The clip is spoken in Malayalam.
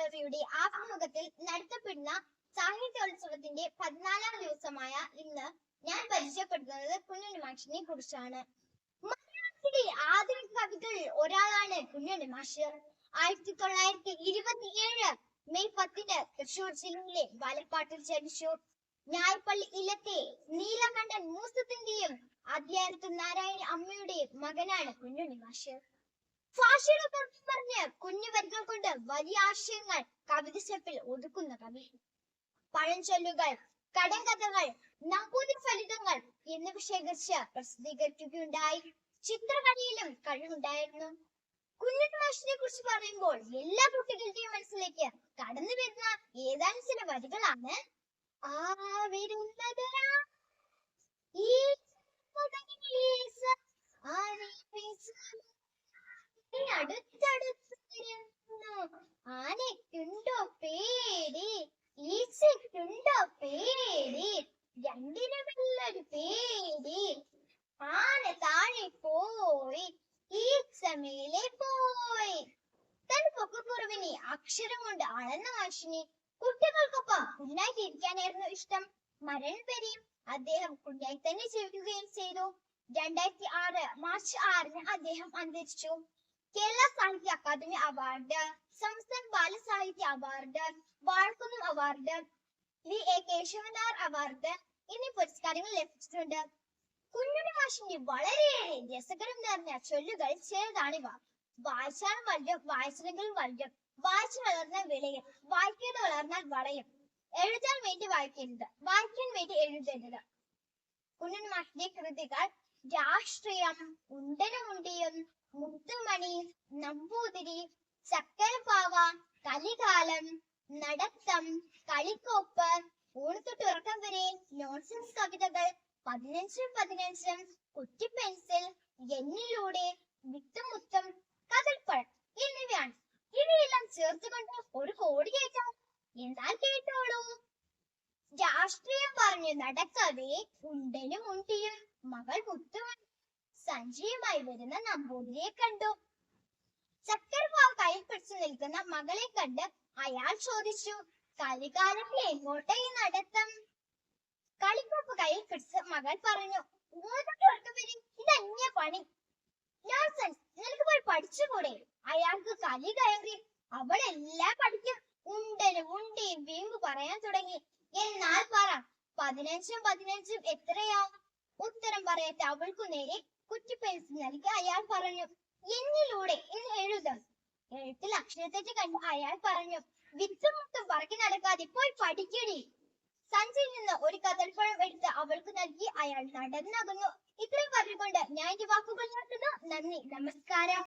ലൈബ്രറിയുടെ ആഭിമുഖ്യത്തിൽ നടത്തപ്പെടുന്ന സാഹിത്യോത്സവത്തിന്റെ 14ാം ദിവസമായ ഇന്ന് ഞാൻ പരിചയപ്പെടുത്തുന്നത് കുഞ്ഞുണ്ണി മാഷിനെ കുറിച്ചാണ്. മലയാളത്തിലെ ആധുനിക കവികളിൽ ഒരാളാണ് കുഞ്ഞുണ്ണി മാഷ്. 1927 മെയ് 10 തൃശൂർ ജില്ലയിലെ വാലപ്പാട്ടിൽ ജനിച്ചു. ഞായ്പള്ളി ഇലത്തെ നീലകണ്ഠൻ മൂസത്തിന്റെയും അധ്യായത്തു നാരായണി അമ്മയുടെയും മകനാണ് കുഞ്ഞുണ്ണി മാഷ്. ഭാഷയുടെ പുറത്ത് പറഞ്ഞ് കുഞ്ഞു വരികൾ കൊണ്ട് വലിയ ആശയങ്ങൾ കവിതശപ്പിൽ ഒതുക്കുന്ന കവി. പഴഞ്ചൊല്ലുകൾ, കടങ്കഥകൾ, നമ്പൂതിരി ഫലിതങ്ങൾ എന്നിവ ശേഖരിച്ച് പ്രസിദ്ധീകരിക്കുകയുണ്ടായി. ചിത്രകലയിലും കഴിവുണ്ടായിരുന്നു. കുഞ്ഞുണ്ണി മാഷിനെ കുറിച്ച് പറയുമ്പോൾ എല്ലാ കുട്ടികളുടെയും മനസ്സിലേക്ക് കടന്നു വരുന്ന ഏതാനും ചില വരികളാണ്. ആനയ്ക്കുണ്ടോ പേടി, ഈച്ചയ്ക്കുണ്ടോ പേടി, രണ്ടിനുമില്ലൊരു പേടി. ആന താഴെ പോയി, ഈച്ച മേലെ പോയി. തന്റെ പൊക്കക്കുറവിനെ അക്ഷരം കൊണ്ട് അളന്ന മാഷിനെ കുട്ടികൾക്കൊപ്പം കുഞ്ഞായിട്ട് ഇരിക്കാനായിരുന്നു ഇഷ്ടം. മരണപ്പെരിയും അദ്ദേഹം കുഞ്ഞായി തന്നെ ജീവിക്കുകയും ചെയ്തു. 2006 മാർച്ച് 6 അദ്ദേഹം അന്തരിച്ചു. കേരള സാഹിത്യ അക്കാദമി അവാർഡ്, സംസ്ഥാന ബാലസാഹിത്യ award, Vazhakkunnam award, VA Kesavanar award എന്നീ പുരസ്കാരങ്ങൾ ലഭിച്ചിട്ടുണ്ട്. കുഞ്ഞുണ്ണി മാഷിന്റെ വളരെയേറെ രസകരം നിറഞ്ഞ ചൊല്ലുകൾ ചിലതാണിവ. വായിച്ചാൽ വല്യം, വായിച്ചില്ലെങ്കിൽ വല്യം, വായിച്ചു വളർന്നാൽ വിളയും, വായിക്കാതെ വളർന്നാൽ വളയും. എഴുതാൻ വേണ്ടി വായിക്കരുത്, വായിക്കാൻ വേണ്ടി എഴുതരുത്. കുഞ്ഞുണ്ണി മാഷിന്റെ കൃതികൾ രാഷ്ട്രീയം, ഉണ്ടനും ഉണ്ടിയും, മുത്തുമണി, നമ്പൂതിരി, ചക്കരപ്പാവ, കലികാലം, നടത്തം, കളിക്കോപ്പ്, ഊണത്തൊട്ട് ഉറക്കം വരെ, നോൺസെൻസ് കവിതകൾ, 15-15, കുറ്റിപ്പെൻസിൽ, എന്നിലൂടെ, വിത്തുമുത്തം, കതൽപ്പഴം എന്നിവയാണ്. ഇവയെല്ലാം ചേർത്തുകൊണ്ട് ഒരു കോടി കേൾക്കാം. എന്നാൽ കേട്ടോളൂ. രാഷ്ട്രീയം പറഞ്ഞു നടക്കവേ ഉണ്ടനും ഉണ്ടിയും മകൾ മുത്തുമണി സഞ്ജയുമായി വരുന്ന നമ്പൂതിരിയെ കണ്ടു. ചക്കരപ്പാവ് കയ്യിൽ പിടിച്ചു നിൽക്കുന്ന മകളെ കണ്ട് അയാൾ ചോദിച്ചു, കലികാലത്തിൽ എങ്ങോട്ടേ നടത്തം? കളിക്കോപ്പ് കയ്യിൽ പിടിച്ച് മകൾ പറഞ്ഞു, ഇതന്യ പണി. നോൺസെൻസ്, നിനക്ക് പോയി പഠിച്ചുകൂടെ? അയാൾക്ക് കലി കയറി. അവളെല്ലാം പഠിക്കും. ഉണ്ടനും ഉണ്ടിയും വീമ്പ് പറയാൻ തുടങ്ങി. എന്നാൽ പറ, 15-15 എത്രയാവും? ഉത്തരം പറയട്ടെ അവൾക്കു നേരെ കുറ്റിപ്പെൻസിൽ നൽകി അയാൾ പറഞ്ഞു, എന്നിലൂടെ എന്ന് എഴുതും. എഴുത്തിൽ അക്ഷരത്തെറ്റ് കണ്ട് അയാൾ പറഞ്ഞു, വിത്തും മുത്തും പറക്കി നടക്കാതെ പോയി പഠിക്കടി. സഞ്ചിയിൽ നിന്ന് ഒരു കദൽപ്പഴം എടുത്ത് അവൾക്ക് നൽകി അയാൾ നടന്നകന്നു. ഇത്രയും പറഞ്ഞുകൊണ്ട് ഞാൻ എന്റെ വാക്കുകൾ നിർത്തുന്നു. നന്ദി, നമസ്കാരം.